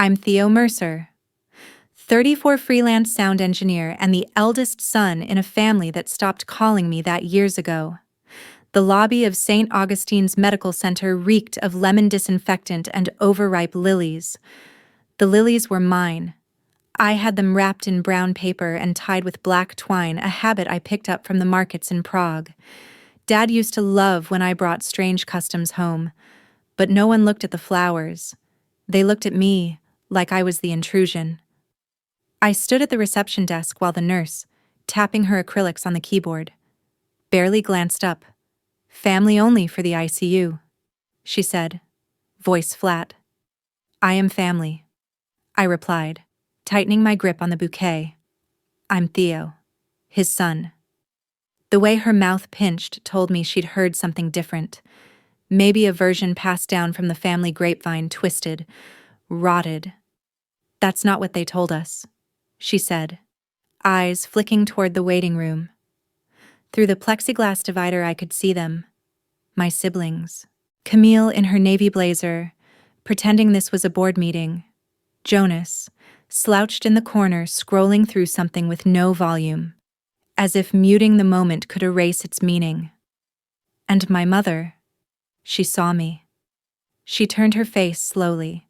I'm Theo Mercer, 34 freelance sound engineer and the eldest son in a family that stopped calling me that years ago. The lobby of St. Augustine's Medical Center reeked of lemon disinfectant and overripe lilies. The lilies were mine. I had them wrapped in brown paper and tied with black twine, a habit I picked up from the markets in Prague. Dad used to love when I brought strange customs home, but no one looked at the flowers. They looked at me like I was the intrusion. I stood at the reception desk while the nurse, tapping her acrylics on the keyboard, barely glanced up. "Family only for the ICU," she said, voice flat. "I am family," I replied, tightening my grip on the bouquet. "I'm Theo, his son." The way her mouth pinched told me she'd heard something different. Maybe a version passed down from the family grapevine, twisted, rotted. "That's not what they told us," she said, eyes flicking toward the waiting room. Through the plexiglass divider I could see them, my siblings. Camille in her navy blazer, pretending this was a board meeting. Jonas, slouched in the corner, scrolling through something with no volume, as if muting the moment could erase its meaning. And my mother, she saw me. She turned her face slowly,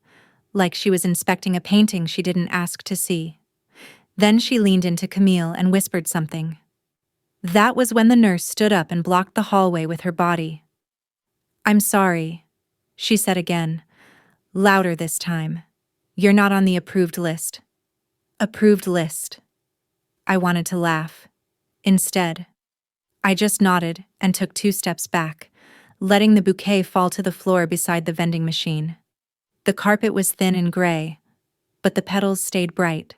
like she was inspecting a painting she didn't ask to see. Then she leaned into Camille and whispered something. That was when the nurse stood up and blocked the hallway with her body. "I'm sorry," she said again, louder this time. "You're not on the approved list." Approved list. I wanted to laugh. Instead, I just nodded and took 2 steps back, letting the bouquet fall to the floor beside the vending machine. The carpet was thin and gray, but the petals stayed bright.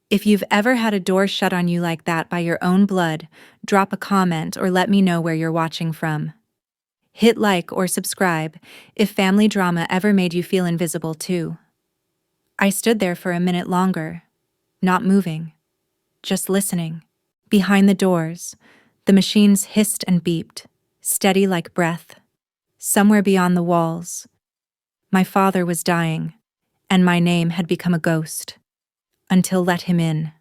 If you've ever had a door shut on you like that by your own blood, drop a comment or let me know where you're watching from. Hit like or subscribe if family drama ever made you feel invisible too. I stood there for a minute longer, not moving, just listening. Behind the doors, the machines hissed and beeped, steady like breath. Somewhere beyond the walls, my father was dying, and my name had become a ghost. Until let him in.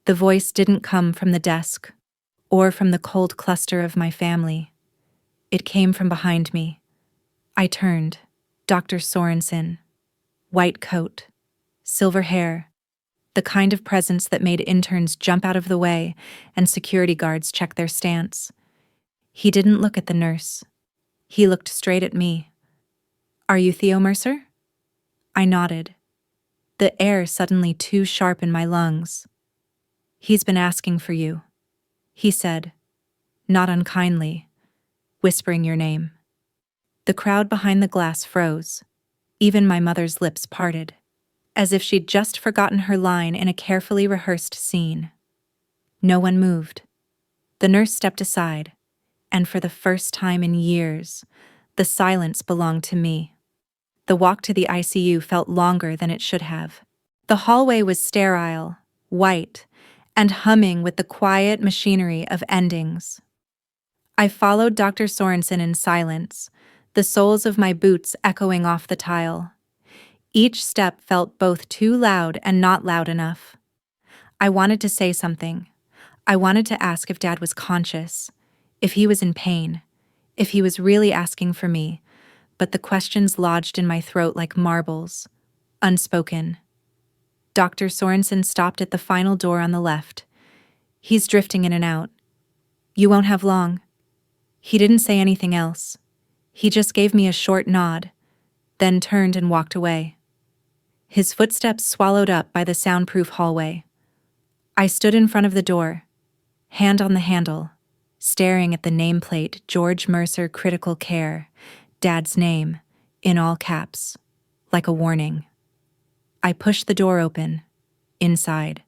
The voice didn't come from the desk, or from the cold cluster of my family. It came from behind me. I turned. Dr. Sorensen. White coat, silver hair, the kind of presence that made interns jump out of the way and security guards check their stance. He didn't look at the nurse. He looked straight at me. "Are you Theo Mercer?" I nodded, the air suddenly too sharp in my lungs. "He's been asking for you," he said, not unkindly, whispering your name. The crowd behind the glass froze. Even my mother's lips parted, as if she'd just forgotten her line in a carefully rehearsed scene. No one moved. The nurse stepped aside, and for the first time in years, the silence belonged to me. The walk to the ICU felt longer than it should have. The hallway was sterile, white, and humming with the quiet machinery of endings. I followed Dr. Sorensen in silence, the soles of my boots echoing off the tile. Each step felt both too loud and not loud enough. I wanted to say something. I wanted to ask if Dad was conscious, if he was in pain, if he was really asking for me, but the questions lodged in my throat like marbles, unspoken. Dr. Sorensen stopped at the final door on the left. "He's drifting in and out. You won't have long." He didn't say anything else. He just gave me a short nod, then turned and walked away. His footsteps swallowed up by the soundproof hallway. I stood in front of the door, hand on the handle, staring at the nameplate George Mercer Critical Care, Dad's name, in all caps, like a warning. I pushed the door open. Inside,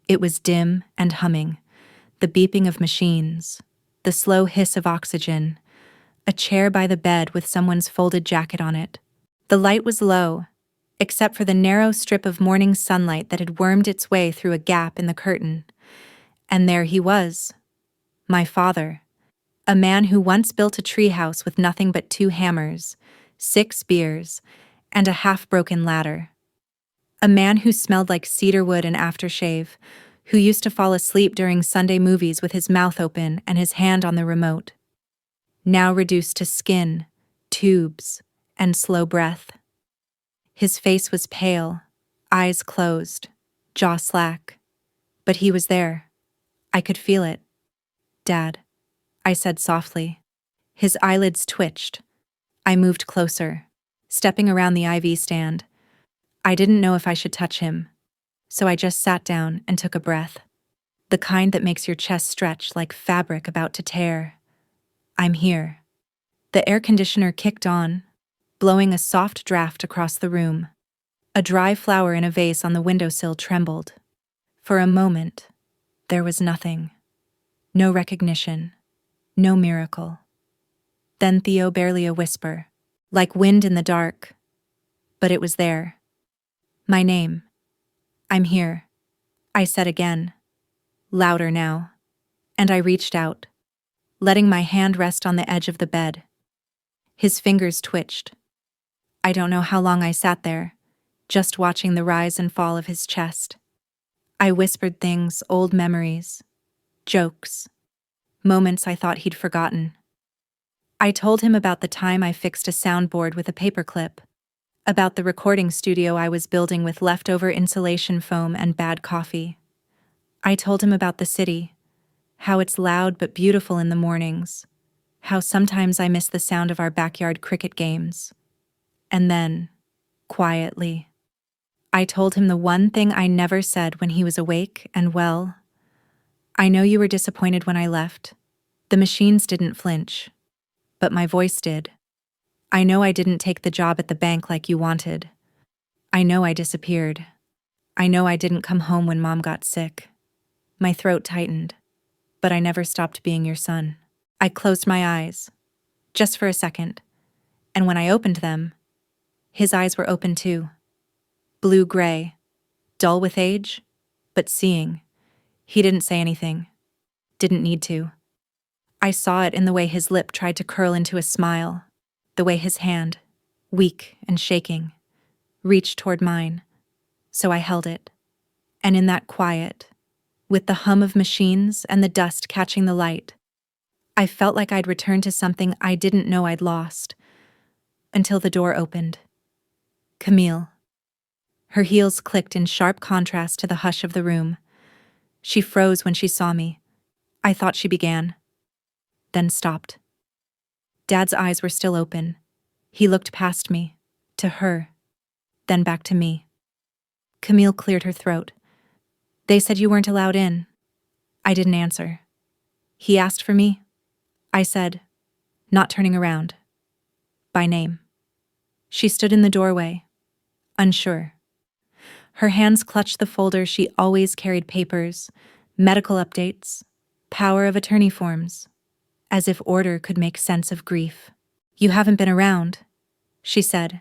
it was dim and humming, the beeping of machines, the slow hiss of oxygen, a chair by the bed with someone's folded jacket on it. The light was low, except for the narrow strip of morning sunlight that had wormed its way through a gap in the curtain. And there he was, my father, a man who once built a treehouse with nothing but 2 hammers, 6 beers, and a half-broken ladder. A man who smelled like cedarwood and aftershave, who used to fall asleep during Sunday movies with his mouth open and his hand on the remote. Now reduced to skin, tubes, and slow breath. His face was pale, eyes closed, jaw slack. But he was there. I could feel it. "Dad," I said softly. His eyelids twitched. I moved closer, stepping around the IV stand. I didn't know if I should touch him, so I just sat down and took a breath. The kind that makes your chest stretch like fabric about to tear. "I'm here." The air conditioner kicked on, blowing a soft draft across the room. A dry flower in a vase on the windowsill trembled. For a moment, there was nothing. No recognition. No miracle. Then Theo, barely a whisper, like wind in the dark. But it was there. "My name. I'm here," I said again, louder now. And I reached out, letting my hand rest on the edge of the bed. His fingers twitched. I don't know how long I sat there, just watching the rise and fall of his chest. I whispered things, old memories, jokes, moments I thought he'd forgotten. I told him about the time I fixed a soundboard with a paperclip, about the recording studio I was building with leftover insulation foam and bad coffee. I told him about the city, how it's loud but beautiful in the mornings, how sometimes I miss the sound of our backyard cricket games. And then, quietly, I told him the one thing I never said when he was awake and well. "I know you were disappointed when I left. The machines didn't flinch, but my voice did. I know I didn't take the job at the bank like you wanted. I know I disappeared. I know I didn't come home when Mom got sick." My throat tightened, but I never stopped being your son. I closed my eyes, just for a second, and when I opened them, his eyes were open too. Blue-gray, dull with age, but seeing. He didn't say anything. Didn't need to. I saw it in the way his lip tried to curl into a smile, the way his hand, weak and shaking, reached toward mine. So I held it. And in that quiet, with the hum of machines and the dust catching the light, I felt like I'd returned to something I didn't know I'd lost, until the door opened. Camille. Her heels clicked in sharp contrast to the hush of the room. She froze when she saw me. I thought she began, then stopped. Dad's eyes were still open. He looked past me, to her, then back to me. Camille cleared her throat. "They said you weren't allowed in." I didn't answer. "He asked for me," I said, not turning around. "By name." She stood in the doorway, unsure. Her hands clutched the folder she always carried: papers, medical updates, power of attorney forms, as if order could make sense of grief. "You haven't been around," she said.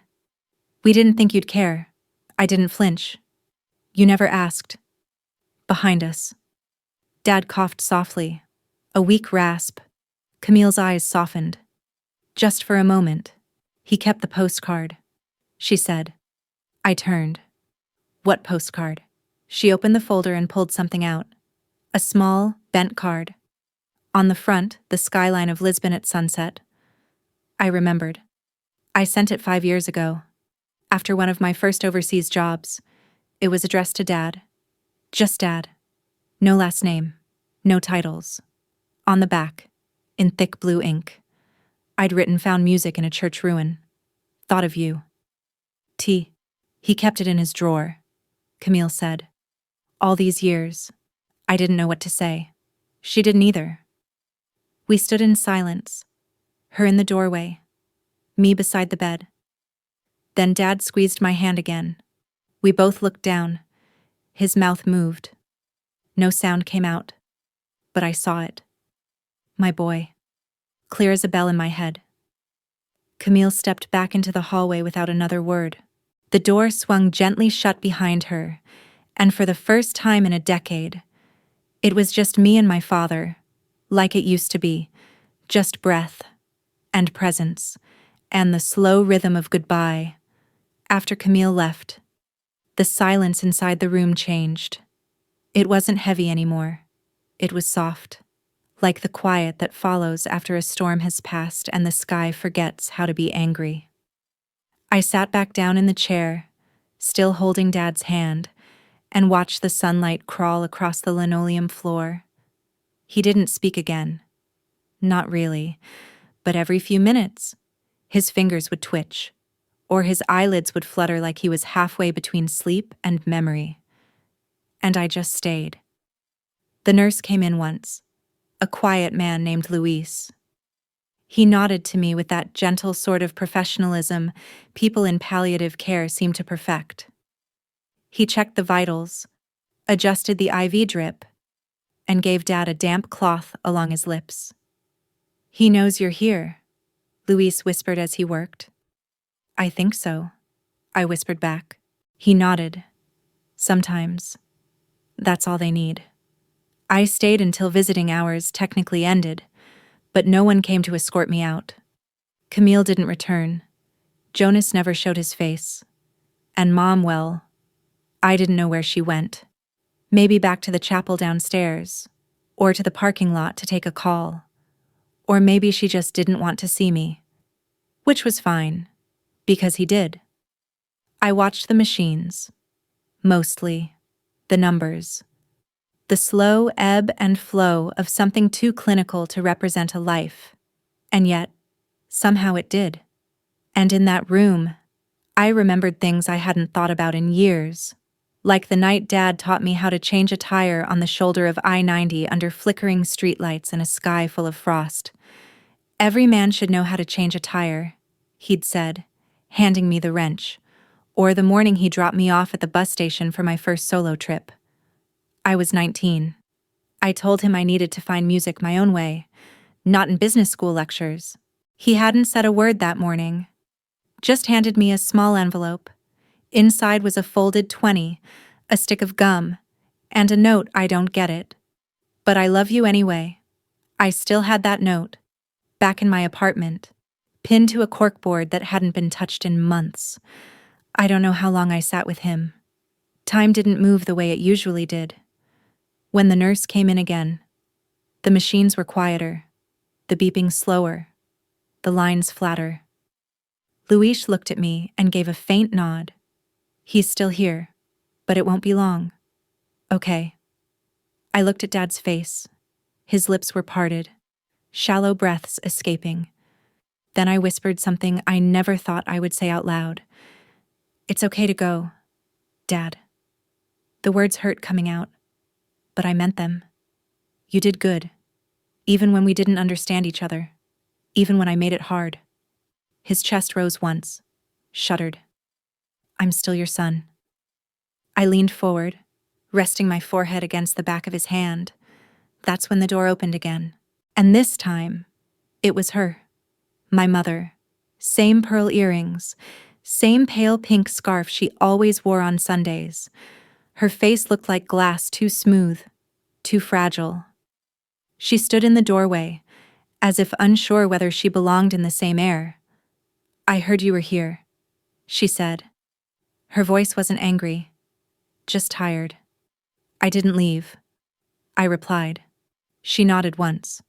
"We didn't think you'd care." I didn't flinch. "You never asked." Behind us. Dad coughed softly, a weak rasp. Camille's eyes softened. "Just for a moment. He kept the postcard," she said. I turned. "What postcard?" She opened the folder and pulled something out. A small, bent card. On the front, the skyline of Lisbon at sunset. I remembered. I sent it 5 years ago, after one of my first overseas jobs. It was addressed to Dad. Just Dad. No last name. No titles. On the back, in thick blue ink, I'd written "Found music in a church ruin. Thought of you." T. He kept it in his drawer, Camille said. "All these years, I didn't know what to say. She didn't either." We stood in silence, her in the doorway, me beside the bed. Then Dad squeezed my hand again. We both looked down. His mouth moved. No sound came out, but I saw it. My boy. Clear as a bell in my head. Camille stepped back into the hallway without another word. The door swung gently shut behind her, and for the first time in a decade, it was just me and my father, like it used to be, just breath and presence and the slow rhythm of goodbye. After Camille left, The silence inside the room changed. It wasn't heavy anymore. It was soft, like the quiet that follows after a storm has passed and the sky forgets how to be angry. I sat back down in the chair, still holding Dad's hand, and watched the sunlight crawl across the linoleum floor. He didn't speak again. Not really, but every few minutes, his fingers would twitch, or his eyelids would flutter like he was halfway between sleep and memory. And I just stayed. The nurse came in once, a quiet man named Luis. He nodded to me with that gentle sort of professionalism people in palliative care seem to perfect. He checked the vitals, adjusted the IV drip, and gave Dad a damp cloth along his lips. "He knows you're here," Luis whispered as he worked. "I think so," I whispered back. He nodded. "Sometimes. That's all they need." I stayed until visiting hours technically ended, but no one came to escort me out. Camille didn't return. Jonas never showed his face. And Mom, well, I didn't know where she went. Maybe back to the chapel downstairs, or to the parking lot to take a call. Or maybe she just didn't want to see me. Which was fine, because he did. I watched the machines. Mostly. The numbers. The slow ebb and flow of something too clinical to represent a life. And yet, somehow it did. And in that room, I remembered things I hadn't thought about in years. Like the night Dad taught me how to change a tire on the shoulder of I-90 under flickering streetlights and a sky full of frost. "Every man should know how to change a tire," he'd said, handing me the wrench. Or the morning he dropped me off at the bus station for my first solo trip. I was 19. I told him I needed to find music my own way, not in business school lectures. He hadn't said a word that morning. Just handed me a small envelope. Inside was a folded 20, a stick of gum, and a note. "I don't get it, but I love you anyway." I still had that note, back in my apartment, pinned to a corkboard that hadn't been touched in months. I don't know how long I sat with him. Time didn't move the way it usually did. When the nurse came in again, the machines were quieter, the beeping slower, the lines flatter. Luis looked at me and gave a faint nod. "He's still here, but it won't be long." "Okay." I looked at Dad's face. His lips were parted, shallow breaths escaping. Then I whispered something I never thought I would say out loud. "It's okay to go, Dad." The words hurt coming out, but I meant them. "You did good, even when we didn't understand each other, even when I made it hard." His chest rose once, shuddered. "I'm still your son." I leaned forward, resting my forehead against the back of his hand. That's when the door opened again. And this time, it was her, my mother. Same pearl earrings, same pale pink scarf she always wore on Sundays. Her face looked like glass, too smooth, too fragile. She stood in the doorway, as if unsure whether she belonged in the same air. "I heard you were here," she said. Her voice wasn't angry, just tired. "I didn't leave," I replied. She nodded once.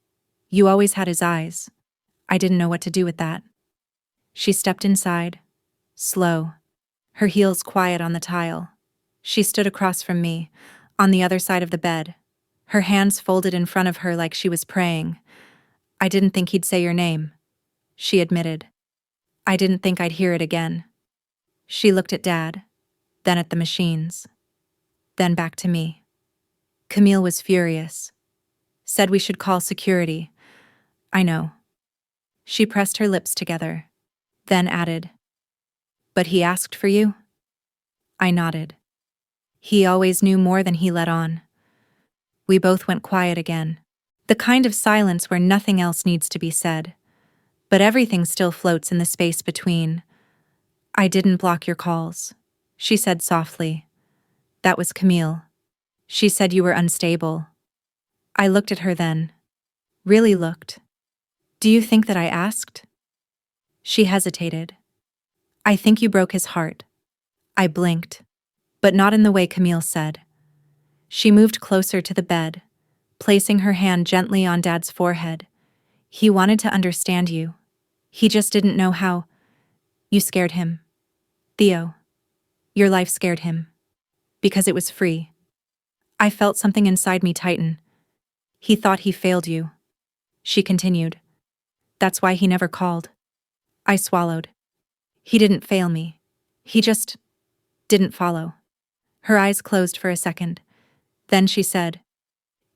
"You always had his eyes." I didn't know what to do with that. She stepped inside, slow, her heels quiet on the tile. She stood across from me, on the other side of the bed, her hands folded in front of her like she was praying. "I didn't think he'd say your name," she admitted. "I didn't think I'd hear it again." She looked at Dad, then at the machines, then back to me. Camille was furious. Said we should call security. "I know." She pressed her lips together, then added, "But he asked for you?" I nodded. He always knew more than he let on. We both went quiet again. The kind of silence where nothing else needs to be said, but everything still floats in the space between. "I didn't block your calls," she said softly. "That was Camille. She said you were unstable." I looked at her then. Really looked. "Do you think that I asked?" She hesitated. "I think you broke his heart." I blinked. but not in the way Camille said. She moved closer to the bed, placing her hand gently on Dad's forehead. He wanted to understand you. He just didn't know how. You scared him. Theo. Your life scared him. Because it was free. I felt something inside me tighten. He thought he failed you. She continued. That's why he never called. I swallowed. He didn't fail me. He just didn't follow. Her eyes closed for a second. Then she said,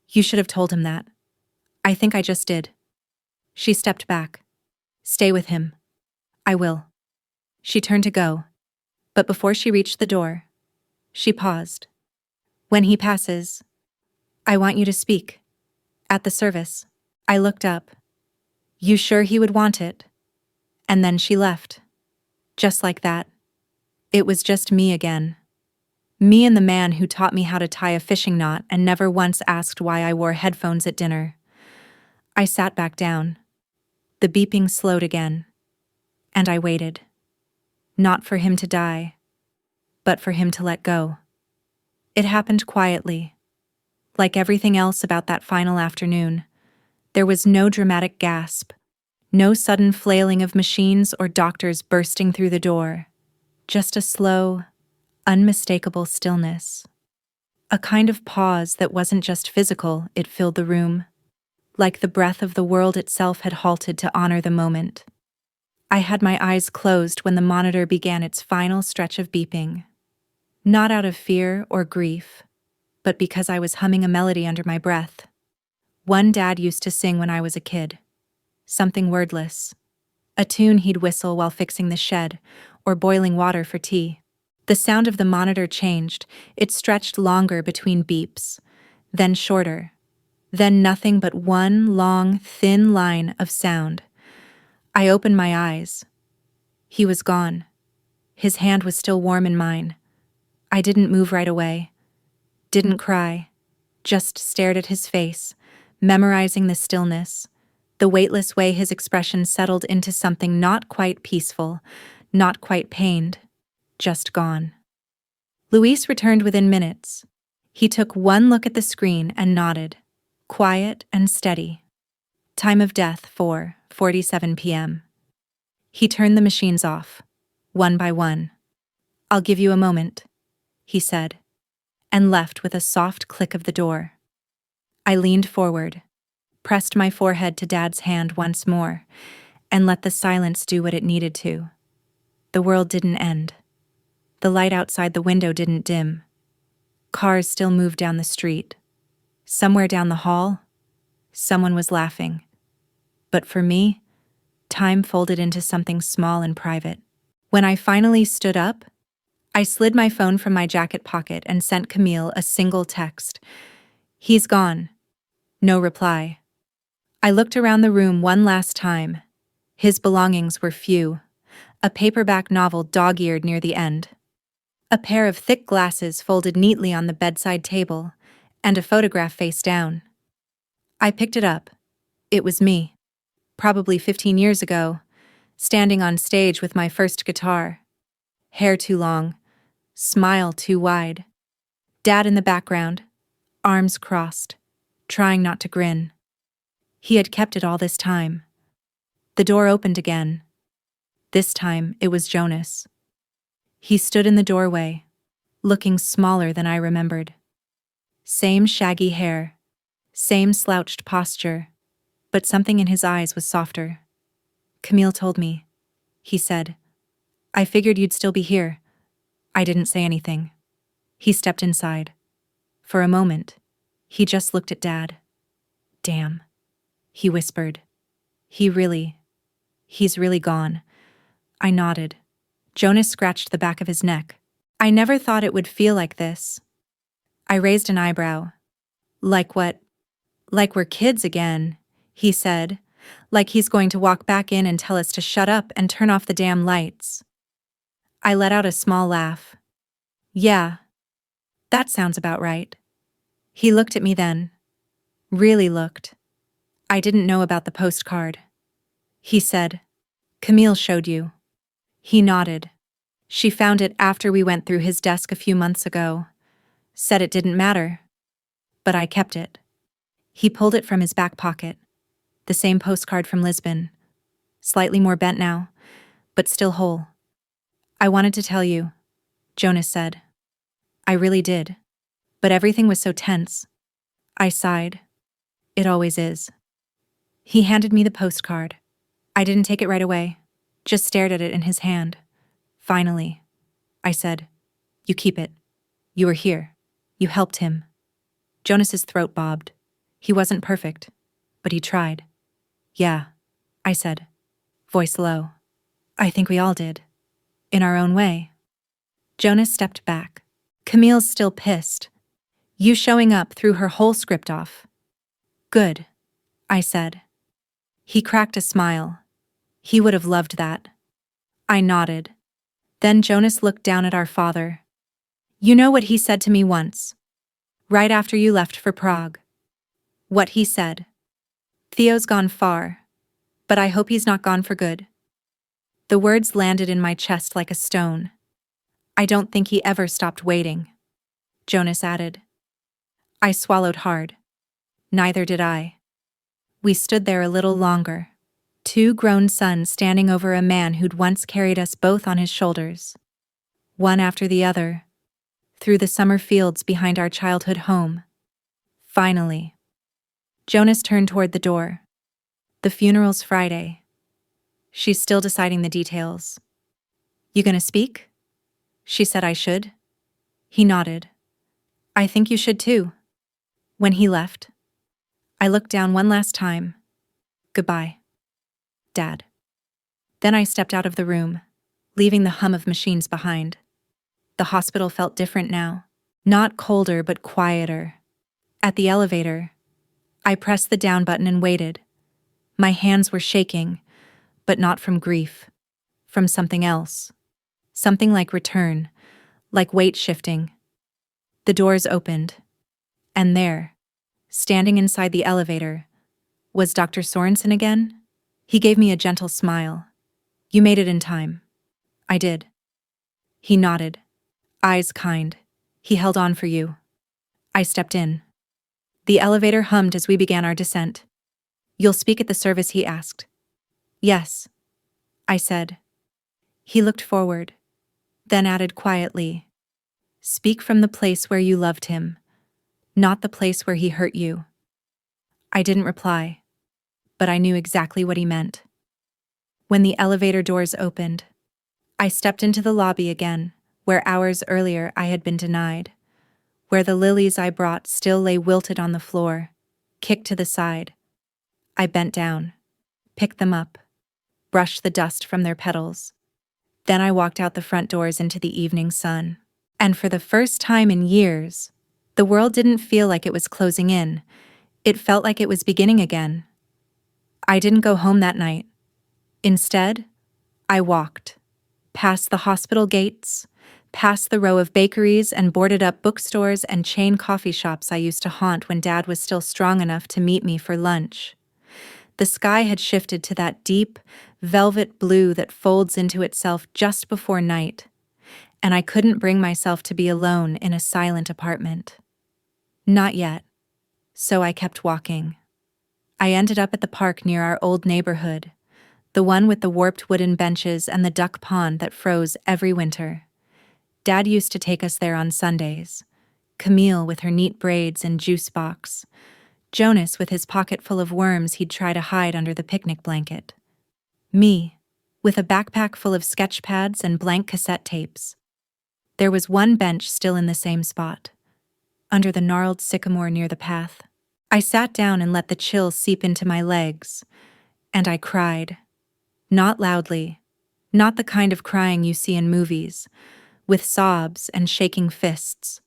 You should have told him that. I think I just did. She stepped back. Stay with him. I will. She turned to go. But before she reached the door, she paused. When he passes, I want you to speak. At the service. I looked up. You sure he would want it? And then she left. Just like that. It was just me again. Me and the man who taught me how to tie a fishing knot and never once asked why I wore headphones at dinner. I sat back down. The beeping slowed again. And I waited. Not for him to die, but for him to let go. It happened quietly. Like everything else about that final afternoon, there was no dramatic gasp, no sudden flailing of machines or doctors bursting through the door, just a slow, unmistakable stillness. A kind of pause that wasn't just physical, it filled the room, like the breath of the world itself had halted to honor the moment. I had my eyes closed when the monitor began its final stretch of beeping. Not out of fear or grief, but because I was humming a melody under my breath. One Dad used to sing when I was a kid. Something wordless. A tune he'd whistle while fixing the shed or boiling water for tea. The sound of the monitor changed. It stretched longer between beeps, then shorter, then nothing but one long, thin line of sound. I opened my eyes. He was gone. His hand was still warm in mine. I didn't move right away. Didn't cry. Just stared at his face, memorizing the stillness, the weightless way his expression settled into something not quite peaceful, not quite pained, just gone. Luis returned within minutes. He took one look at the screen and nodded, quiet and steady. Time of death 4:47 p.m. He turned the machines off, one by one. I'll give you a moment, he said, and left with a soft click of the door. I leaned forward, pressed my forehead to Dad's hand once more, and let the silence do what it needed to. The world didn't end. The light outside the window didn't dim. Cars still moved down the street. Somewhere down the hall, someone was laughing. But for me, time folded into something small and private. When I finally stood up, I slid my phone from my jacket pocket and sent Camille a single text. He's gone. No reply. I looked around the room one last time. His belongings were few. A paperback novel dog-eared near the end. A pair of thick glasses folded neatly on the bedside table, and a photograph face down. I picked it up. It was me. Probably 15 years ago, standing on stage with my first guitar. Hair too long, smile too wide. Dad in the background, arms crossed, trying not to grin. He had kept it all this time. The door opened again. This time, it was Jonas. He stood in the doorway, looking smaller than I remembered. Same shaggy hair, same slouched posture, but something in his eyes was softer. Camille told me, he said. I figured you'd still be here. I didn't say anything. He stepped inside. For a moment, he just looked at Dad. Damn, he whispered. He's really gone. I nodded. Jonas scratched the back of his neck. I never thought it would feel like this. I raised an eyebrow. Like what? Like we're kids again, he said. Like he's going to walk back in and tell us to shut up and turn off the damn lights. I let out a small laugh. Yeah, that sounds about right. He looked at me then. Really looked. I didn't know about the postcard. He said, Camille showed you. He nodded. She found it after we went through his desk a few months ago. Said it didn't matter. But I kept it. He pulled it from his back pocket. The same postcard from Lisbon. Slightly more bent now, but still whole. I wanted to tell you, Jonas said. I really did. But everything was so tense. I sighed. It always is. He handed me the postcard. I didn't take it right away, just stared at it in his hand. Finally, I said, You keep it. You were here. You helped him. Jonas's throat bobbed. He wasn't perfect, but he tried. Yeah, I said, voice low. I think we all did. In our own way. Jonas stepped back. Camille's still pissed. You showing up threw her whole script off. Good, I said. He cracked a smile. He would have loved that. I nodded. Then Jonas looked down at our father. You know what he said to me once? Right after you left for Prague. What he said. Theo's gone far, but I hope he's not gone for good. The words landed in my chest like a stone. I don't think he ever stopped waiting, Jonas added. I swallowed hard. Neither did I. We stood there a little longer, two grown sons standing over a man who'd once carried us both on his shoulders. One after the other, through the summer fields behind our childhood home. Finally, Jonas turned toward the door. The funeral's Friday. She's still deciding the details. You gonna speak? She said I should. He nodded. I think you should too. When he left, I looked down one last time. Goodbye, Dad. Then I stepped out of the room, leaving the hum of machines behind. The hospital felt different now. Not colder, but quieter. At the elevator, I pressed the down button and waited. My hands were shaking, but not from grief. From something else. Something like return, like weight shifting. The doors opened. And there, standing inside the elevator, was Dr. Sorensen again? He gave me a gentle smile. You made it in time. I did. He nodded. Eyes kind. He held on for you. I stepped in. The elevator hummed as we began our descent. You'll speak at the service, he asked. Yes, I said. He looked forward, then added quietly, Speak from the place where you loved him, not the place where he hurt you. I didn't reply, but I knew exactly what he meant. When the elevator doors opened, I stepped into the lobby again, where hours earlier I had been denied, where the lilies I brought still lay wilted on the floor, kicked to the side. I bent down, picked them up, brushed the dust from their petals. Then I walked out the front doors into the evening sun. And for the first time in years, the world didn't feel like it was closing in. It felt like it was beginning again. I didn't go home that night. Instead, I walked, past the hospital gates, past the row of bakeries and boarded-up bookstores and chain coffee shops I used to haunt when Dad was still strong enough to meet me for lunch. The sky had shifted to that deep, velvet blue that folds into itself just before night, and I couldn't bring myself to be alone in a silent apartment. Not yet, so I kept walking. I ended up at the park near our old neighborhood, the one with the warped wooden benches and the duck pond that froze every winter. Dad used to take us there on Sundays, Camille with her neat braids and juice box, Jonas with his pocket full of worms he'd try to hide under the picnic blanket. Me, with a backpack full of sketch pads and blank cassette tapes. There was one bench still in the same spot, under the gnarled sycamore near the path. I sat down and let the chill seep into my legs, and I cried. Not loudly, not the kind of crying you see in movies, with sobs and shaking fists.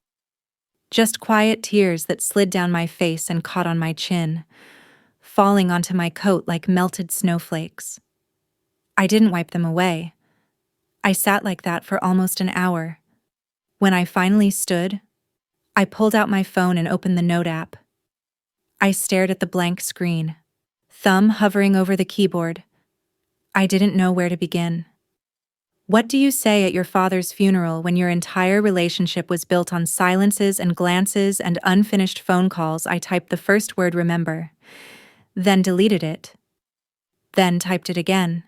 Just quiet tears that slid down my face and caught on my chin, falling onto my coat like melted snowflakes. I didn't wipe them away. I sat like that for almost an hour. When I finally stood, I pulled out my phone and opened the note app. I stared at the blank screen, thumb hovering over the keyboard. I didn't know where to begin. What do you say at your father's funeral when your entire relationship was built on silences and glances and unfinished phone calls? I typed the first word remember, then deleted it, then typed it again.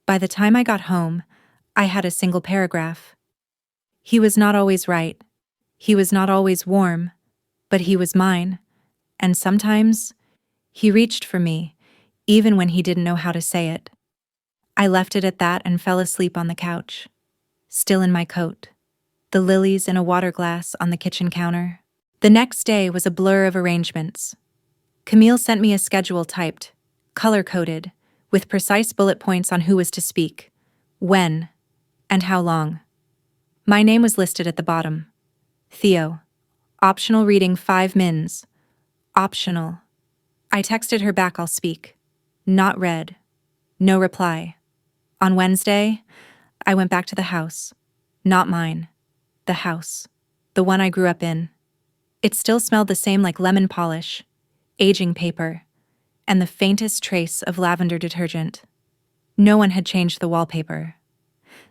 By the time I got home, I had a single paragraph. He was not always right. He was not always warm, but he was mine, and sometimes he reached for me, even when he didn't know how to say it. I left it at that and fell asleep on the couch, still in my coat, the lilies in a water glass on the kitchen counter. The next day was a blur of arrangements. Camille sent me a schedule typed, color-coded, with precise bullet points on who was to speak, when, and how long. My name was listed at the bottom. Theo. Optional reading 5 mins. Optional. I texted her back I'll speak. Not read. No reply. On Wednesday, I went back to the house. Not mine. The house. The one I grew up in. It still smelled the same, like lemon polish, aging paper, and the faintest trace of lavender detergent. No one had changed the wallpaper.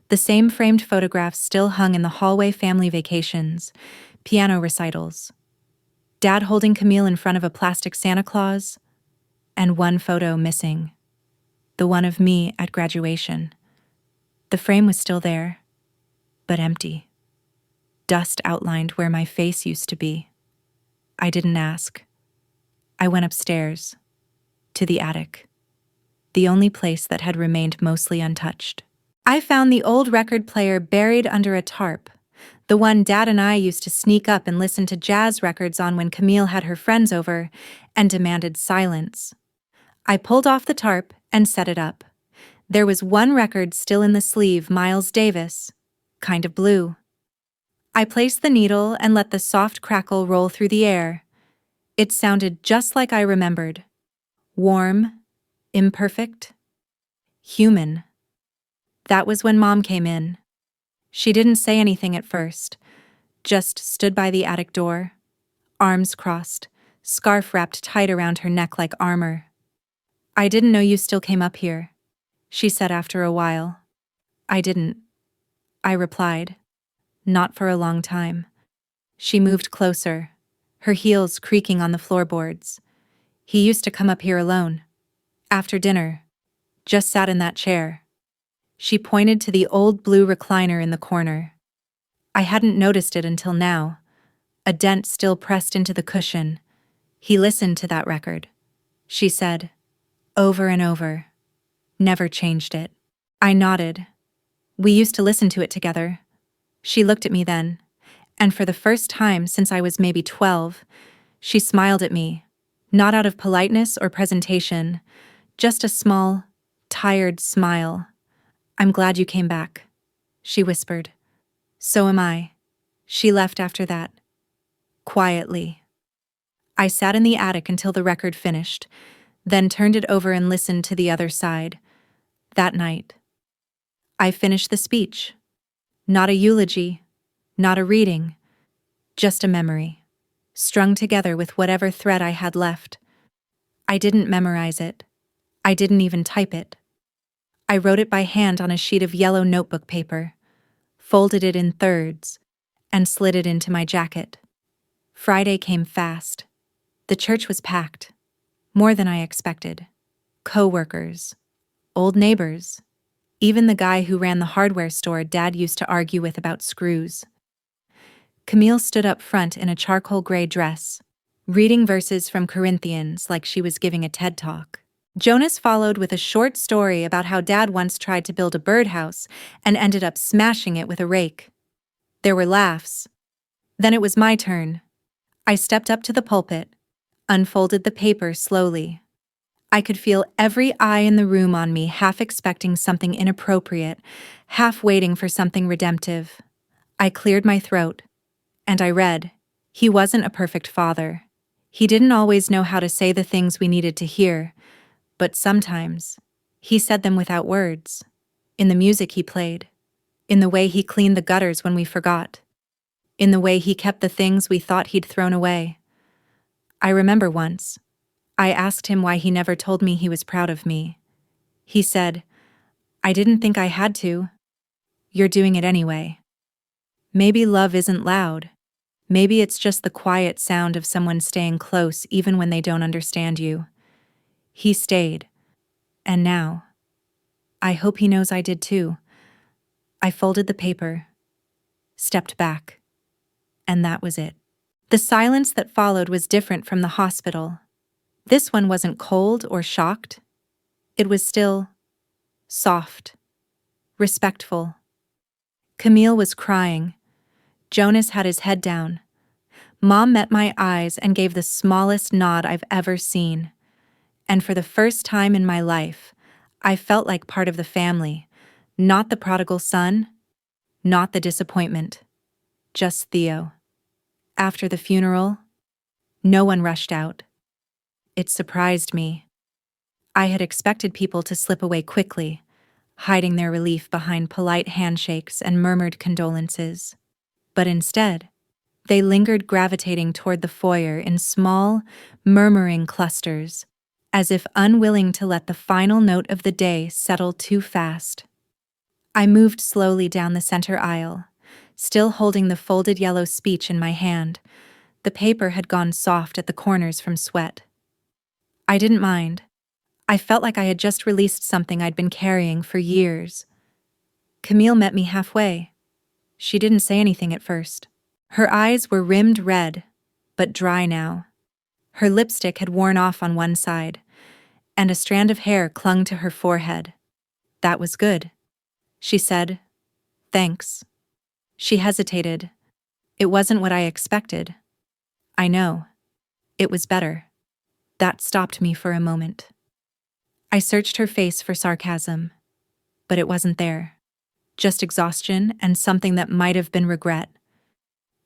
The same framed photographs still hung in the hallway: family vacations, piano recitals, Dad holding Camille in front of a plastic Santa Claus, and one photo missing. The one of me at graduation. The frame was still there, but empty. Dust outlined where my face used to be. I didn't ask. I went upstairs, to the attic, the only place that had remained mostly untouched. I found the old record player buried under a tarp, the one Dad and I used to sneak up and listen to jazz records on when Camille had her friends over and demanded silence. I pulled off the tarp and set it up. There was one record still in the sleeve, Miles Davis, Kind of Blue. I placed the needle and let the soft crackle roll through the air. It sounded just like I remembered. Warm, imperfect, human. That was when Mom came in. She didn't say anything at first, just stood by the attic door, arms crossed, scarf wrapped tight around her neck like armor. I didn't know you still came up here, she said after a while. I didn't, I replied. Not for a long time. She moved closer, her heels creaking on the floorboards. He used to come up here alone. After dinner. Just sat in that chair. She pointed to the old blue recliner in the corner. I hadn't noticed it until now. A dent still pressed into the cushion. He listened to that record, she said, over and over. Never changed it. I nodded. We used to listen to it together. She looked at me then, and for the first time since I was maybe 12, she smiled at me, not out of politeness or presentation, just a small, tired smile. I'm glad you came back, she whispered. So am I. She left after that. Quietly. I sat in the attic until the record finished, then turned it over and listened to the other side. That night. I finished the speech. Not a eulogy, not a reading, just a memory, strung together with whatever thread I had left. I didn't memorize it. I didn't even type it. I wrote it by hand on a sheet of yellow notebook paper, folded it in thirds, and slid it into my jacket. Friday came fast. The church was packed, more than I expected. Co-workers, old neighbors, even the guy who ran the hardware store Dad used to argue with about screws. Camille stood up front in a charcoal gray dress, reading verses from Corinthians like she was giving a TED Talk. Jonas followed with a short story about how Dad once tried to build a birdhouse and ended up smashing it with a rake. There were laughs. Then it was my turn. I stepped up to the pulpit, unfolded the paper slowly. I could feel every eye in the room on me, half expecting something inappropriate, half waiting for something redemptive. I cleared my throat, and I read, He wasn't a perfect father. He didn't always know how to say the things we needed to hear, but sometimes he said them without words, in the music he played, in the way he cleaned the gutters when we forgot, in the way he kept the things we thought he'd thrown away. I remember once, I asked him why he never told me he was proud of me. He said, I didn't think I had to. you're doing it anyway. Maybe love isn't loud. Maybe it's just the quiet sound of someone staying close even when they don't understand you. He stayed. And now, I hope he knows I did too. I folded the paper, stepped back, and that was it. The silence that followed was different from the hospital. This one wasn't cold or shocked. It was still, soft, respectful. Camille was crying. Jonas had his head down. Mom met my eyes and gave the smallest nod I've ever seen. And for the first time in my life, I felt like part of the family, not the prodigal son, not the disappointment, just Theo. After the funeral, no one rushed out. It surprised me. I had expected people to slip away quickly, hiding their relief behind polite handshakes and murmured condolences. But instead, they lingered, gravitating toward the foyer in small, murmuring clusters, as if unwilling to let the final note of the day settle too fast. I moved slowly down the center aisle, still holding the folded yellow speech in my hand. The paper had gone soft at the corners from sweat. I didn't mind. I felt like I had just released something I'd been carrying for years. Camille met me halfway. She didn't say anything at first. Her eyes were rimmed red, but dry now. Her lipstick had worn off on one side, and a strand of hair clung to her forehead. That was good. She said, "Thanks." She hesitated. It wasn't what I expected. I know. It was better. That stopped me for a moment. I searched her face for sarcasm, but it wasn't there. Just exhaustion and something that might have been regret.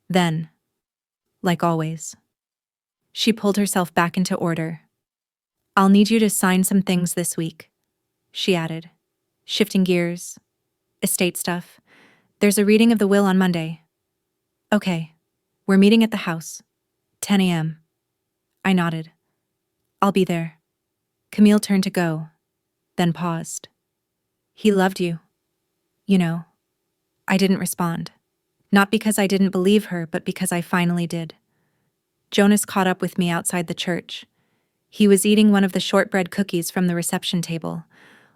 Then, like always, she pulled herself back into order. "I'll need you to sign some things this week," she added, shifting gears. "Estate stuff. There's a reading of the will on Monday." "Okay. We're meeting at the house. 10 a.m. I nodded. "I'll be there." Camille turned to go, then paused. "He loved you. You know." I didn't respond. Not because I didn't believe her, but because I finally did. Jonas caught up with me outside the church. He was eating one of the shortbread cookies from the reception table,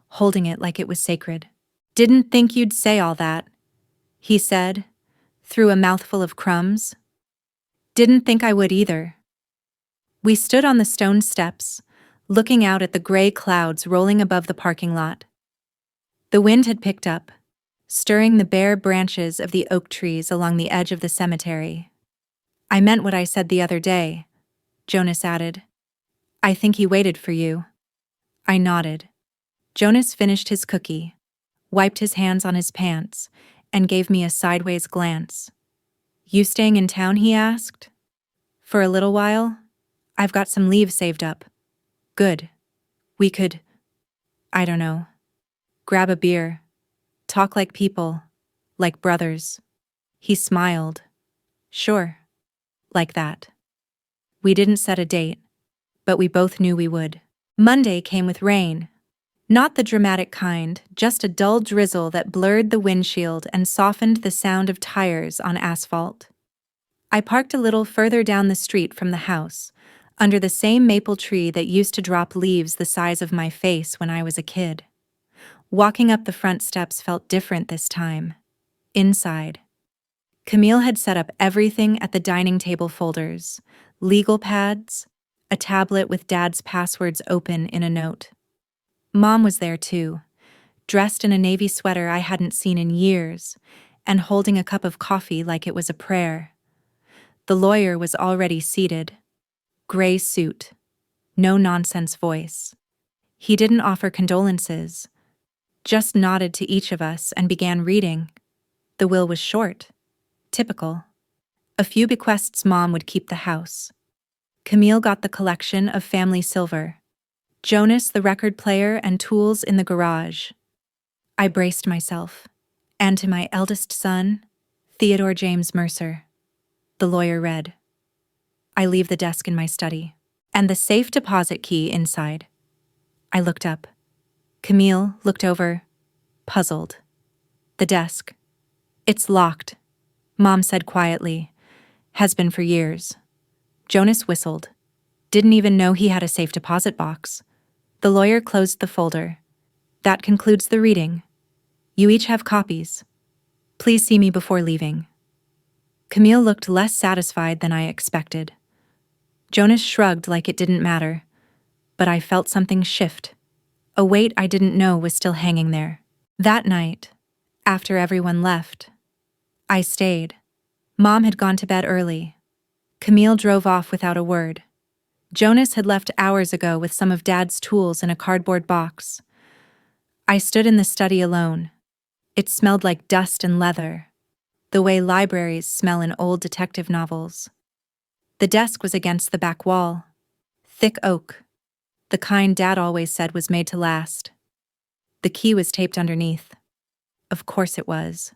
holding it like it was sacred. "Didn't think you'd say all that," he said, through a mouthful of crumbs. "Didn't think I would either." We stood on the stone steps, looking out at the gray clouds rolling above the parking lot. The wind had picked up, stirring the bare branches of the oak trees along the edge of the cemetery. "I meant what I said the other day," Jonas added. "I think he waited for you." I nodded. Jonas finished his cookie, wiped his hands on his pants, and gave me a sideways glance. "You staying in town?" he asked. "For a little while. I've got some leave saved up." "Good. We could, I don't know, grab a beer, talk like people, like brothers." He smiled. "Sure. Like that." We didn't set a date, but we both knew we would. Monday came with rain. Not the dramatic kind, just a dull drizzle that blurred the windshield and softened the sound of tires on asphalt. I parked a little further down the street from the house, under the same maple tree that used to drop leaves the size of my face when I was a kid. Walking up the front steps felt different this time. Inside, Camille had set up everything at the dining table: folders, legal pads, a tablet with Dad's passwords open in a note. Mom was there too, dressed in a navy sweater I hadn't seen in years, and holding a cup of coffee like it was a prayer. The lawyer was already seated. Gray suit, no-nonsense voice. He didn't offer condolences, just nodded to each of us and began reading. The will was short. Typical. A few bequests: Mom would keep the house. Camille got the collection of family silver. Jonas the record player and tools in the garage. I braced myself. "And to my eldest son, Theodore James Mercer." The lawyer read. "I leave the desk in my study, and the safe deposit key inside." I looked up. Camille looked over, puzzled. "The desk. It's locked, Mom said quietly. Has been for years. Jonas whistled. Didn't even know he had a safe deposit box. The lawyer closed the folder. That concludes the reading. You each have copies. Please see me before leaving. Camille looked less satisfied than I expected. Jonas shrugged like it didn't matter, but I felt something shift. A weight I didn't know was still hanging there. That night, after everyone left, I stayed. Mom had gone to bed early. Camille drove off without a word. Jonas had left hours ago with some of Dad's tools in a cardboard box. I stood in the study alone. It smelled like dust and leather, the way libraries smell in old detective novels. The desk was against the back wall. Thick oak, the kind Dad always said was made to last. The key was taped underneath. Of course it was.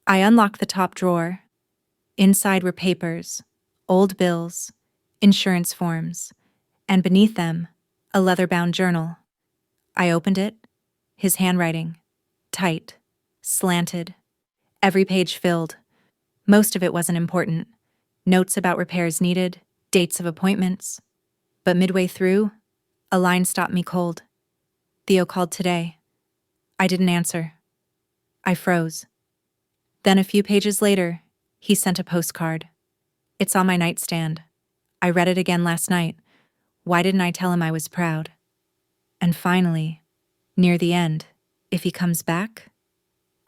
I unlocked the top drawer. Inside were papers, old bills, insurance forms, and beneath them, a leather-bound journal. I opened it, his handwriting, tight, slanted, every page filled. Most of it wasn't important. Notes about repairs needed, dates of appointments. But midway through, a line stopped me cold. Theo called today. I didn't answer. I froze. Then a few pages later, he sent a postcard. It's on my nightstand. I read it again last night. Why didn't I tell him I was proud? And finally, near the end, if he comes back,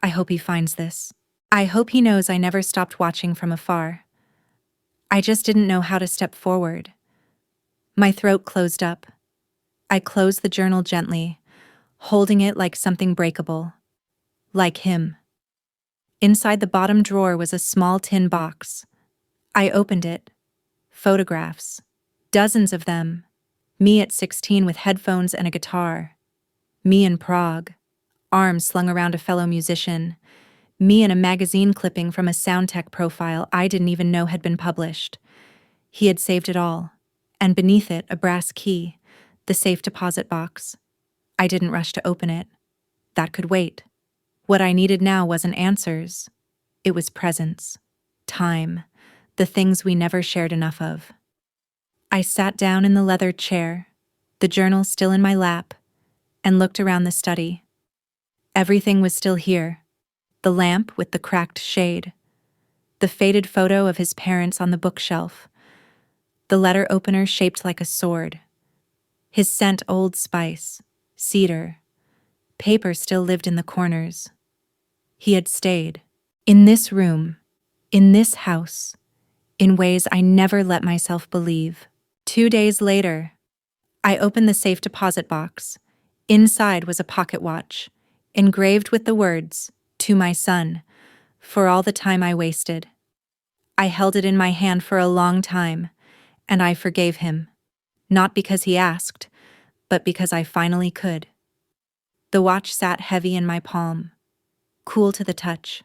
I hope he finds this. I hope he knows I never stopped watching from afar. I just didn't know how to step forward. My throat closed up. I closed the journal gently, holding it like something breakable. Like him. Inside the bottom drawer was a small tin box. I opened it. Photographs. Dozens of them. Me at 16 with headphones and a guitar. Me in Prague. Arms slung around a fellow musician. Me in a magazine clipping from a sound tech profile I didn't even know had been published. He had saved it all. And beneath it, a brass key. The safe deposit box. I didn't rush to open it. That could wait. What I needed now wasn't answers. It was presence. Time. The things we never shared enough of. I sat down in the leather chair, the journal still in my lap, and looked around the study. Everything was still here. The lamp with the cracked shade. The faded photo of his parents on the bookshelf. The letter opener shaped like a sword. His scent Old Spice, cedar. Paper still lived in the corners. He had stayed. In this room. In this house. In ways I never let myself believe. 2 days later, I opened the safe deposit box. Inside was a pocket watch, engraved with the words, "To my son," for all the time I wasted. I held it in my hand for a long time, and I forgave him. Not because he asked, but because I finally could. The watch sat heavy in my palm, cool to the touch.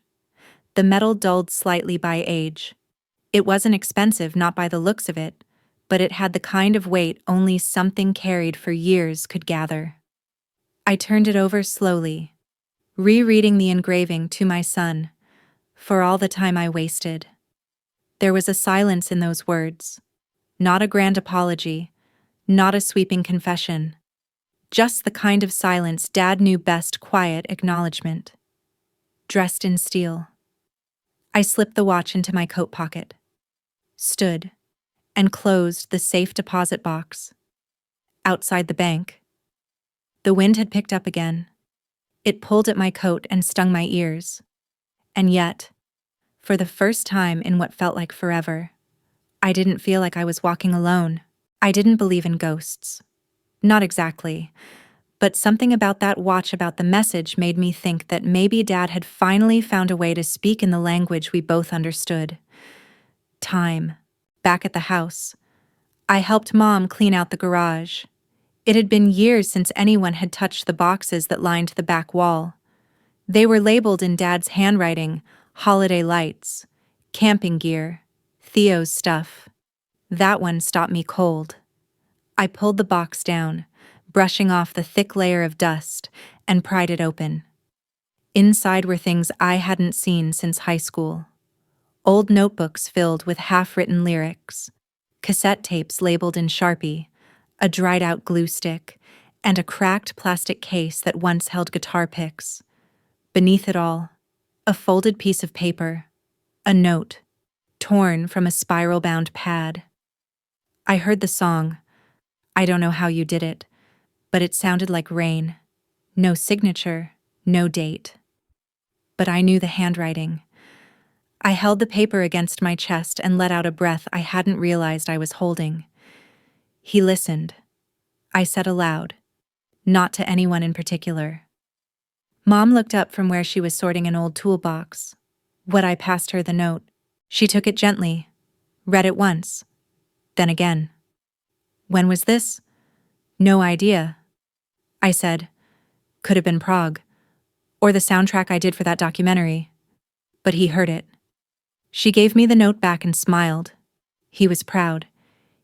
The metal dulled slightly by age. It wasn't expensive, not by the looks of it, but it had the kind of weight only something carried for years could gather. I turned it over slowly, rereading the engraving "To my son," for all the time I wasted. There was a silence in those words. Not a grand apology, not a sweeping confession. Just the kind of silence Dad knew best, quiet acknowledgement. Dressed in steel. I slipped the watch into my coat pocket. Stood. And closed the safe deposit box. Outside the bank. The wind had picked up again. It pulled at my coat and stung my ears. And yet, for the first time in what felt like forever, I didn't feel like I was walking alone. I didn't believe in ghosts. Not exactly. But something about that watch, about the message, made me think that maybe Dad had finally found a way to speak in the language we both understood. Time. Back at the house. I helped Mom clean out the garage. It had been years since anyone had touched the boxes that lined the back wall. They were labeled in Dad's handwriting, holiday lights, camping gear, Theo's stuff. That one stopped me cold. I pulled the box down, brushing off the thick layer of dust, and pried it open. Inside were things I hadn't seen since high school. Old notebooks filled with half-written lyrics, cassette tapes labeled in Sharpie, a dried-out glue stick, and a cracked plastic case that once held guitar picks. Beneath it all, a folded piece of paper, a note, torn from a spiral-bound pad. I heard the song, I Don't Know How You Did It, but it sounded like rain. No signature, no date. But I knew the handwriting. I held the paper against my chest and let out a breath I hadn't realized I was holding. He listened. I said aloud, not to anyone in particular. Mom looked up from where she was sorting an old toolbox. I passed her the note. She took it gently, read it once, then again. When was this? No idea. I said, could have been Prague, or the soundtrack I did for that documentary. But he heard it. She gave me the note back and smiled. He was proud.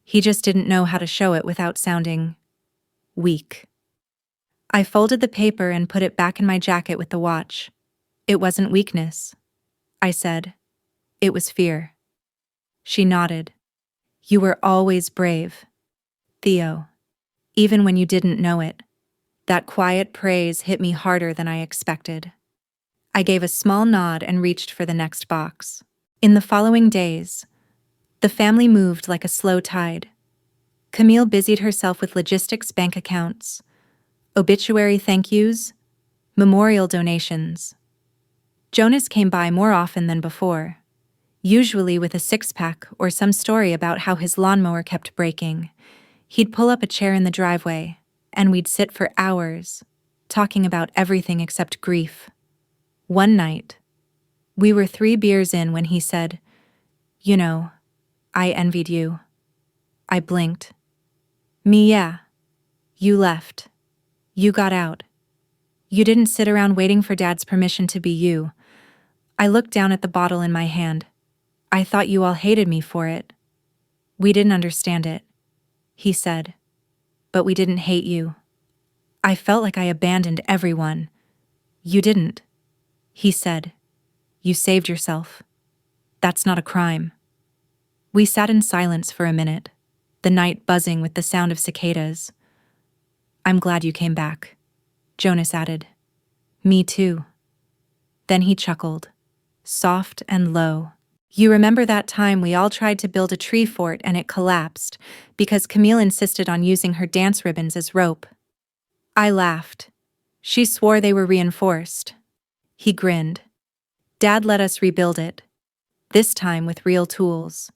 He just didn't know how to show it without sounding weak. I folded the paper and put it back in my jacket with the watch. It wasn't weakness, I said. It was fear. She nodded. You were always brave, Theo. Even when you didn't know it. That quiet praise hit me harder than I expected. I gave a small nod and reached for the next box. In the following days, the family moved like a slow tide. Camille busied herself with logistics, bank accounts, obituary thank yous, memorial donations. Jonas came by more often than before, usually with a six-pack or some story about how his lawnmower kept breaking. He'd pull up a chair in the driveway, and we'd sit for hours, talking about everything except grief. One night, we were 3 beers in when he said, "You know, I envied you." I blinked. Me, yeah. You left. You got out. You didn't sit around waiting for Dad's permission to be you. I looked down at the bottle in my hand. I thought you all hated me for it. We didn't understand it, he said. But we didn't hate you. I felt like I abandoned everyone. You didn't, he said. You saved yourself. That's not a crime. We sat in silence for a minute, the night buzzing with the sound of cicadas. I'm glad you came back, Jonas added. Me too. Then he chuckled, soft and low. You remember that time we all tried to build a tree fort and it collapsed because Camille insisted on using her dance ribbons as rope? I laughed. She swore they were reinforced. He grinned. Dad let us rebuild it, this time with real tools.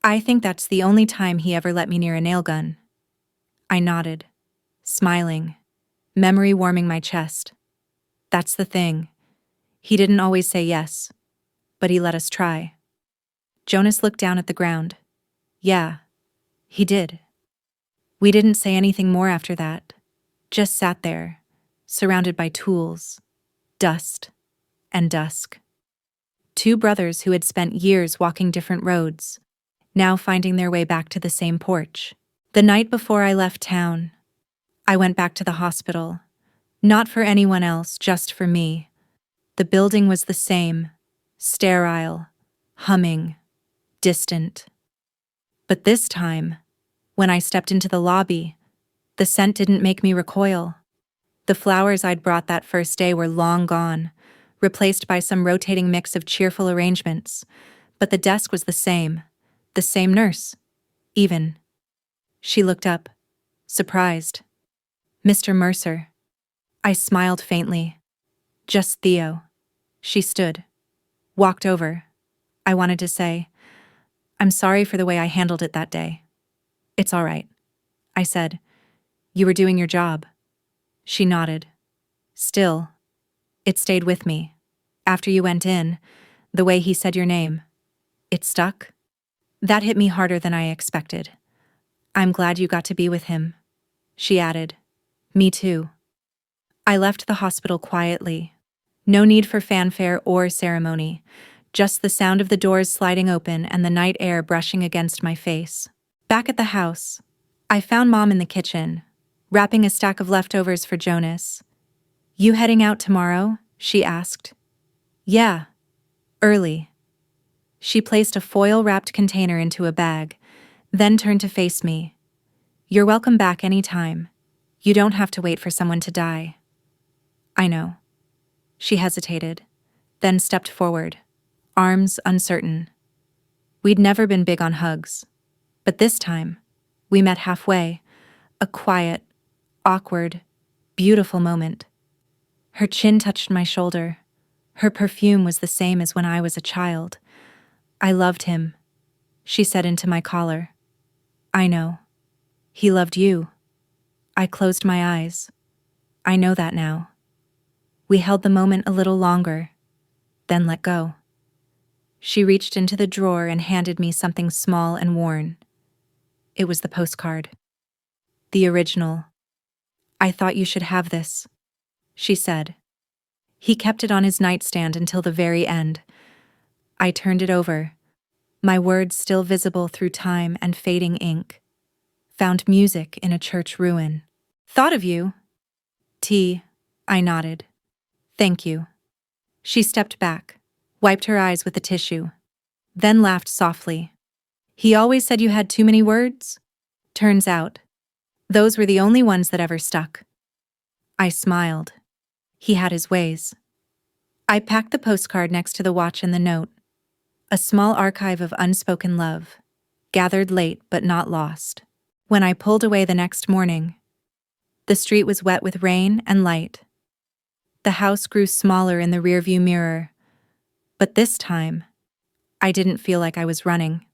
I think that's the only time he ever let me near a nail gun. I nodded, smiling, memory warming my chest. That's the thing. He didn't always say yes, but he let us try. Jonas looked down at the ground. Yeah, he did. We didn't say anything more after that, just sat there, surrounded by tools, dust, and dusk. 2 brothers who had spent years walking different roads, now finding their way back to the same porch. The night before I left town, I went back to the hospital. Not for anyone else, just for me. The building was the same, sterile, humming, distant. But this time, when I stepped into the lobby, the scent didn't make me recoil. The flowers I'd brought that first day were long gone, replaced by some rotating mix of cheerful arrangements, but the desk was the same nurse, even. She looked up, surprised. Mr. Mercer. I smiled faintly. Just Theo. She stood, walked over. I wanted to say, I'm sorry for the way I handled it that day. It's all right, I said. You were doing your job. She nodded. Still, it stayed with me. After you went in, the way he said your name, it stuck. That hit me harder than I expected. I'm glad you got to be with him, she added. Me too. I left the hospital quietly. No need for fanfare or ceremony, just the sound of the doors sliding open and the night air brushing against my face. Back at the house, I found Mom in the kitchen, wrapping a stack of leftovers for Jonas. You heading out tomorrow? she asked. Yeah, early. She placed a foil-wrapped container into a bag, then turned to face me. You're welcome back any time. You don't have to wait for someone to die. I know. She hesitated, then stepped forward, arms uncertain. We'd never been big on hugs, but this time, we met halfway, a quiet, awkward, beautiful moment. Her chin touched my shoulder. Her perfume was the same as when I was a child. I loved him, she said into my collar. I know. He loved you. I closed my eyes. I know that now. We held the moment a little longer, then let go. She reached into the drawer and handed me something small and worn. It was the postcard. The original. I thought you should have this, she said. He kept it on his nightstand until the very end. I turned it over, my words still visible through time and fading ink. Found music in a church ruin. Thought of you. T. I nodded. Thank you. She stepped back, wiped her eyes with a tissue, then laughed softly. He always said you had too many words? Turns out, those were the only ones that ever stuck. I smiled. He had his ways. I packed the postcard next to the watch and the note. A small archive of unspoken love, gathered late but not lost. When I pulled away the next morning, the street was wet with rain and light. The house grew smaller in the rearview mirror, but this time, I didn't feel like I was running.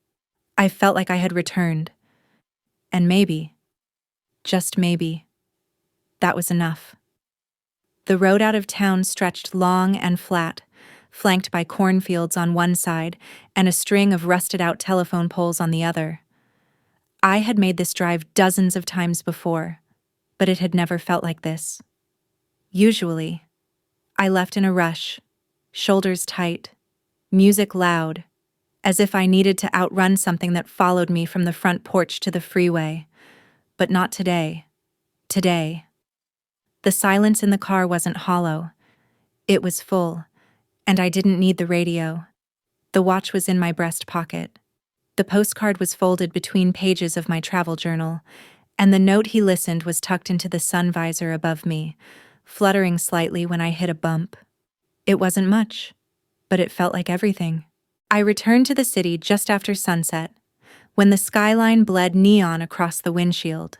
I felt like I had returned. And maybe, just maybe, that was enough. The road out of town stretched long and flat, flanked by cornfields on one side and a string of rusted-out telephone poles on the other. I had made this drive dozens of times before, but it had never felt like this. Usually, I left in a rush, shoulders tight, music loud, as if I needed to outrun something that followed me from the front porch to the freeway. But not today. Today. The silence in the car wasn't hollow. It was full, and I didn't need the radio. The watch was in my breast pocket. The postcard was folded between pages of my travel journal, and the note he listened was tucked into the sun visor above me, fluttering slightly when I hit a bump. It wasn't much, but it felt like everything. I returned to the city just after sunset, when the skyline bled neon across the windshield.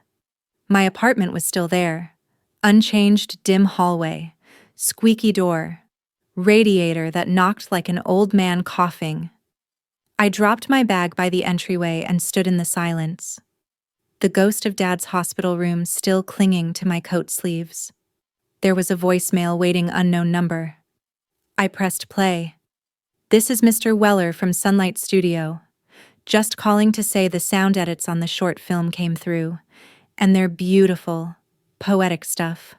My apartment was still there. Unchanged dim hallway, squeaky door, radiator that knocked like an old man coughing. I dropped my bag by the entryway and stood in the silence, the ghost of Dad's hospital room still clinging to my coat sleeves. There was a voicemail waiting unknown number. I pressed play. This is Mr. Weller from Sunlight Studio. Just calling to say the sound edits on the short film came through, and they're beautiful, poetic stuff.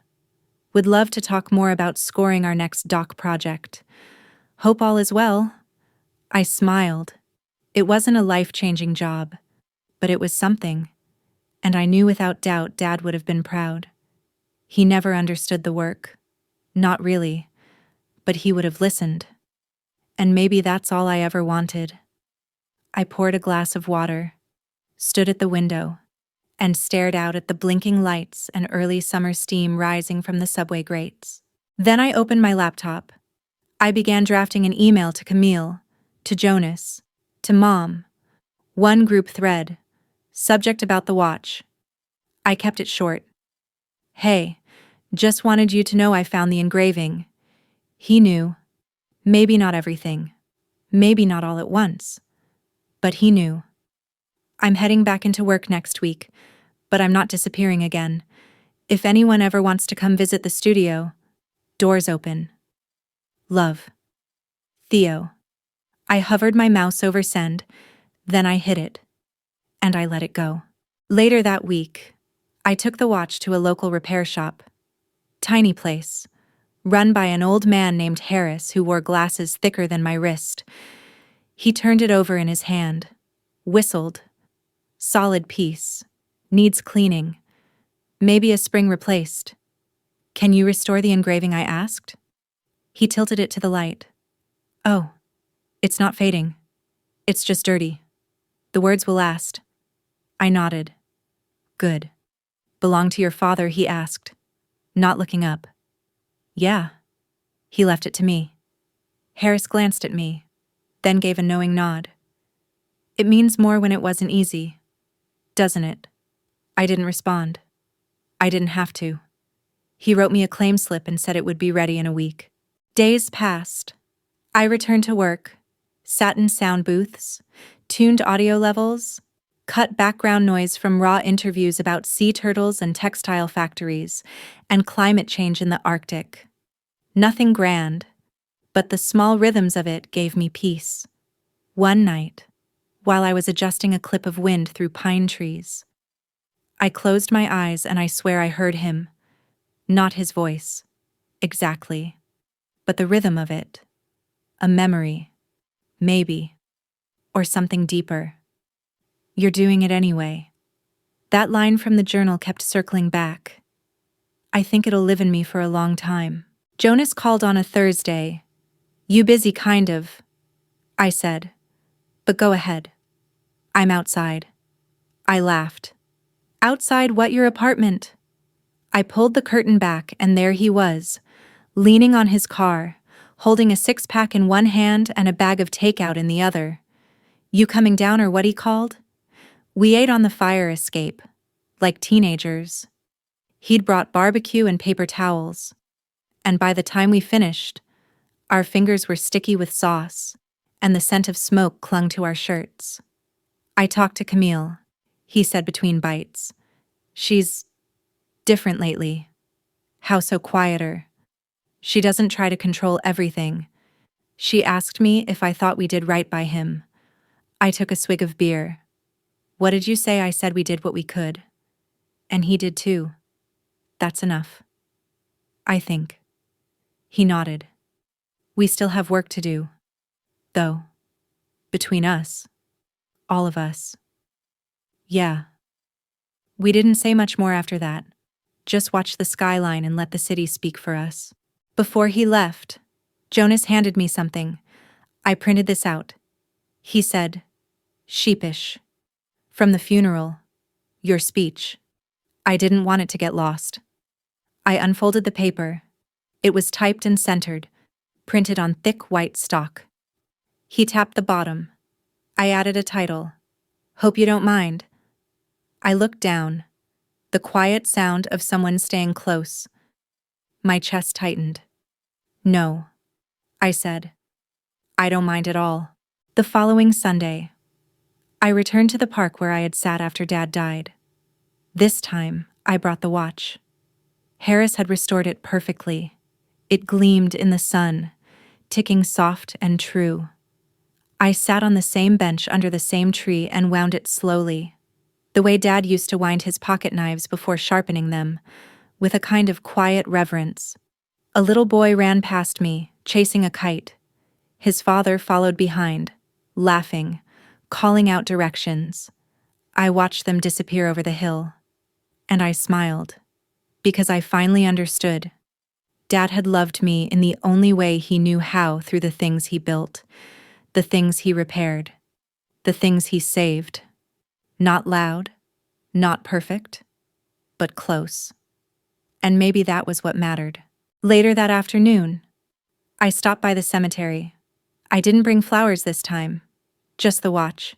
Would love to talk more about scoring our next doc project. Hope all is well. I smiled. It wasn't a life-changing job, but it was something, and I knew without doubt Dad would have been proud. He never understood the work. Not really, but he would have listened. And maybe that's all I ever wanted. I poured a glass of water, stood at the window, and stared out at the blinking lights and early summer steam rising from the subway grates. Then I opened my laptop. I began drafting an email to Camille, to Jonas, to Mom. One group thread. Subject about the watch. I kept it short. Hey, just wanted you to know I found the engraving. He knew. Maybe not everything. Maybe not all at once. But he knew. I'm heading back into work next week, but I'm not disappearing again. If anyone ever wants to come visit the studio, doors open. Love. Theo. I hovered my mouse over send, then I hit it, and I let it go. Later that week, I took the watch to a local repair shop. Tiny place, run by an old man named Harris who wore glasses thicker than my wrist. He turned it over in his hand, whistled. Solid piece. Needs cleaning. Maybe a spring replaced. Can you restore the engraving I asked? He tilted it to the light. Oh, it's not fading. It's just dirty. The words will last. I nodded. Good. Belong to your father, he asked, not looking up. Yeah. He left it to me. Harris glanced at me, then gave a knowing nod. It means more when it wasn't easy, doesn't it? I didn't respond. I didn't have to. He wrote me a claim slip and said it would be ready in a week. Days passed. I returned to work, sat in sound booths, tuned audio levels, cut background noise from raw interviews about sea turtles and textile factories, and climate change in the Arctic. Nothing grand, but the small rhythms of it gave me peace. One night, while I was adjusting a clip of wind through pine trees, I closed my eyes and I swear I heard him. Not his voice, exactly, but the rhythm of it. A memory, maybe, or something deeper. You're doing it anyway. That line from the journal kept circling back. I think it'll live in me for a long time. Jonas called on a Thursday. You busy, kind of, I said. But go ahead. I'm outside. I laughed. Outside what, your apartment? I pulled the curtain back and there he was, leaning on his car, holding a six-pack in one hand and a bag of takeout in the other. You coming down, or what he called? We ate on the fire escape, like teenagers. He'd brought barbecue and paper towels, and by the time we finished, our fingers were sticky with sauce, and the scent of smoke clung to our shirts. I talked to Camille, he said between bites. She's different lately. How so? Quieter. She doesn't try to control everything. She asked me if I thought we did right by him. I took a swig of beer. What did you say? I said we did what we could. And he did too. That's enough. I think. He nodded. We still have work to do. Though. Between us. All of us. Yeah. We didn't say much more after that. Just watched the skyline and let the city speak for us. Before he left, Jonas handed me something. I printed this out. He said, sheepish. From the funeral. Your speech. I didn't want it to get lost. I unfolded the paper. It was typed and centered, printed on thick white stock. He tapped the bottom. I added a title. Hope you don't mind. I looked down. The quiet sound of someone staying close. My chest tightened. No, I said. I don't mind at all. The following Sunday, I returned to the park where I had sat after Dad died. This time, I brought the watch. Harris had restored it perfectly. It gleamed in the sun, ticking soft and true. I sat on the same bench under the same tree and wound it slowly, the way Dad used to wind his pocket knives before sharpening them, with a kind of quiet reverence. A little boy ran past me, chasing a kite. His father followed behind, laughing, calling out directions. I watched them disappear over the hill. And I smiled, because I finally understood. Dad had loved me in the only way he knew how, through the things he built, the things he repaired, the things he saved. Not loud, not perfect, but close. And maybe that was what mattered. Later that afternoon, I stopped by the cemetery. I didn't bring flowers this time, just the watch.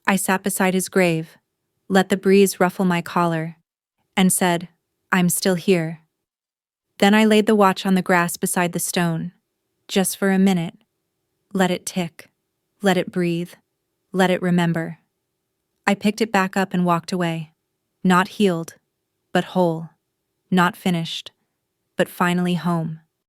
I sat beside his grave, let the breeze ruffle my collar, and said, I'm still here. Then I laid the watch on the grass beside the stone, just for a minute. Let it tick, let it breathe, let it remember. I picked it back up and walked away. Not healed, but whole. Not finished, but finally home.